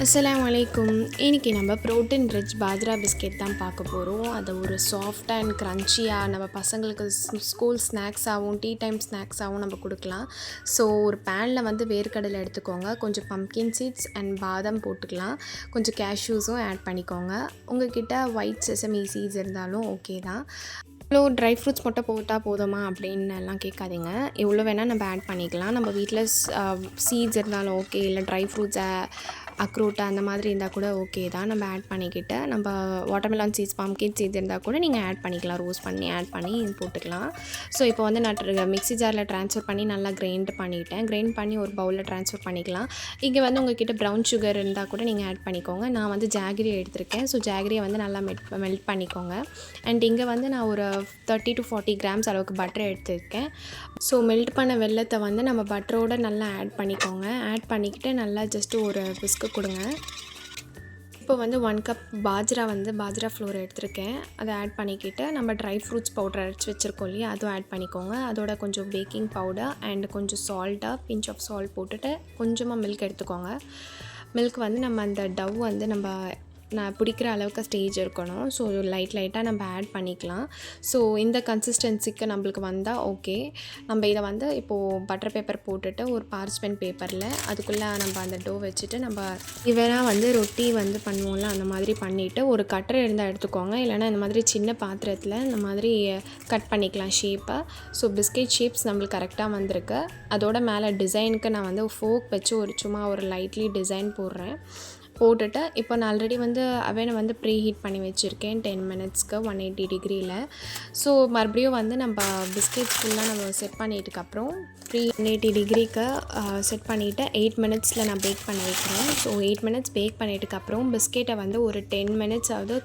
அஸ்ஸலாமு அலைக்கும். இன்றைக்கி நம்ம ப்ரோட்டீன் ரிச் பாஜ்ரா பிஸ்கெட் தான் பார்க்க போகிறோம். அதை ஒரு சாஃப்ட் அண்ட் க்ரன்ச்சியாக நம்ம பசங்களுக்கு ஸ்கூல் ஸ்நாக்ஸாகவும் டீ டைம் ஸ்நாக்ஸாகவும் நம்ம கொடுக்கலாம். ஸோ ஒரு பேனில் வந்து வேர்க்கடலை எடுத்துக்கோங்க, கொஞ்சம் பம்ப்கின் சீட்ஸ் அண்ட் பாதாம் போட்டுக்கலாம், கொஞ்சம் கேஷ்யூஸும் ஆட் பண்ணிக்கோங்க. உங்கள்கிட்ட ஒயிட் செசமி சீட்ஸ் இருந்தாலும் ஓகே தான். இவ்வளோ ட்ரை ஃப்ரூட்ஸ் மட்டும் போட்டால் போதுமா அப்படின்னு எல்லாம் கேட்காதீங்க. எவ்வளோ வேணால் நம்ம ஆட் பண்ணிக்கலாம். நம்ம வீட்டில் சீட்ஸ் இருந்தாலும் ஓகே, இல்லை ட்ரை ஃப்ரூட்ஸை அக்ரூட்டை அந்த மாதிரி இருந்தால் கூட ஓகே தான். நம்ம ஆட் பண்ணிக்கிட்டு நம்ம வாட்டர்மெலான் சீட்ஸ் பம்ப்கின் சீட்ஸ் இருந்தால் கூட நீங்கள் ஆட் பண்ணிக்கலாம், ரோஸ்ட் பண்ணி ஆட் பண்ணி போட்டுக்கலாம். ஸோ இப்போ வந்து நான் மிக்ஸி ஜாரில் ட்ரான்ஸ்ஃபர் பண்ணி நல்லா கிரைண்ட் பண்ணிவிட்டேன். கிரைண்ட் பண்ணி ஒரு பவுலில் ட்ரான்ஸ்ஃபர் பண்ணிக்கலாம். இங்கே வந்து உங்கள்கிட்ட ப்ரௌன் சுகர் இருந்தால் கூட நீங்கள் ஆட் பண்ணிக்கோங்க. நான் வந்து ஜாகரி எடுத்திருக்கேன். ஸோ ஜாகரியை வந்து நல்லா மெல்ட் பண்ணிக்கோங்க. அண்ட் இங்கே வந்து நான் ஒரு 30 to 40 கிராம்ஸ் அளவுக்கு பட்டர் எடுத்துருக்கேன். ஸோ மெல்ட் பண்ண வெல்லத்தை வந்து நம்ம பட்டரோடு நல்லா ஆட் பண்ணிக்கோங்க. ஆட் பண்ணிக்கிட்டு நல்லா ஜஸ்ட்டு ஒரு விஸ்கு கொடுங்க. இப்போ வந்து 1 கப் பாஜ்ரா ஃப்ளோர் எடுத்திருக்கேன். அதை ஆட் பண்ணிக்கிட்டு நம்ம ட்ரை ஃப்ரூட்ஸ் பவுடர் அரைச்சி வச்சுருக்கோம் இல்லையா, அதுவும் ஆட் பண்ணிக்கோங்க. அதோட கொஞ்சம் பேக்கிங் பவுடர் அண்ட் கொஞ்சம் பிஞ்ச் ஆஃப் சால்ட் போட்டுட்டு கொஞ்சமாக மில்க் எடுத்துக்கோங்க. மில்க் வந்து நம்ம அந்த டவ் வந்து நான் பிடிக்கிற அளவுக்கு ஸ்டேஜ் இருக்கணும். ஸோ லைட்டாக நம்ம ஆட் பண்ணிக்கலாம். ஸோ இந்த கன்சிஸ்டன்சிக்கு நம்மளுக்கு வந்தால் ஓகே. நம்ம இதை வந்து இப்போது பட்டர் பேப்பர் போட்டுட்டு ஒரு பார்ச்மெண்ட் பேப்பரில் அதுக்குள்ளே நம்ம அந்த டோ வச்சுட்டு நம்ம இவராக வந்து ரொட்டி வந்து பண்ணுவோம்ல, அந்த மாதிரி பண்ணிவிட்டு ஒரு கட்டர் இருந்தால் எடுத்துக்கோங்க. இல்லைனா இந்த மாதிரி சின்ன பாத்திரத்தில் இந்த மாதிரி கட் பண்ணிக்கலாம் ஷேப்பை. ஸோ பிஸ்கெட் ஷேப்ஸ் நம்மளுக்கு கரெக்டாக வந்திருக்கு. அதோட மேலே டிசைனுக்கு நான் வந்து ஃபோக் வச்சு சும்மா ஒரு லைட்லி டிசைன் போட்டுட்டு இப்போ நான் ஆல்ரெடி வந்து அவனை வந்து ப்ரீ ஹீட் பண்ணி வச்சுருக்கேன் 10 மினிட்ஸ்க்கு 180 டிகிரியில். ஸோ மறுபடியும் வந்து நம்ம பிஸ்கெட்ஸ் ஃபுல்லாக நம்ம செட் பண்ணிட்டுக்கப்புறம் 180 டிகிரிக்கு செட் பண்ணிவிட்டு 8 மினிட்ஸில் நான் பேக் பண்ண வைக்கிறேன். ஸோ 8 மினிட்ஸ் பேக் பண்ணிட்டுக்கப்புறம் பிஸ்கெட்டை வந்து ஒரு 10 மினிட்ஸாவது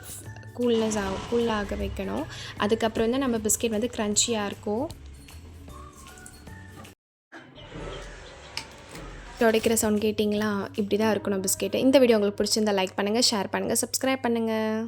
கூலாக வைக்கணும். அதுக்கப்புறம் தான் நம்ம பிஸ்கெட் வந்து க்ரன்ச்சியாக இருக்கும். உடைக்கிற சவுண்ட் கேட்டிங்களா? இப்படி தான் இருக்கணும் பிஸ்கெட்டு. இந்த வீடியோ உங்களுக்கு பிடிச்சிருந்தா லைக் பண்ணுங்கள், ஷேர் பண்ணுங்கள், சப்ஸ்கிரைப் பண்ணுங்கள்.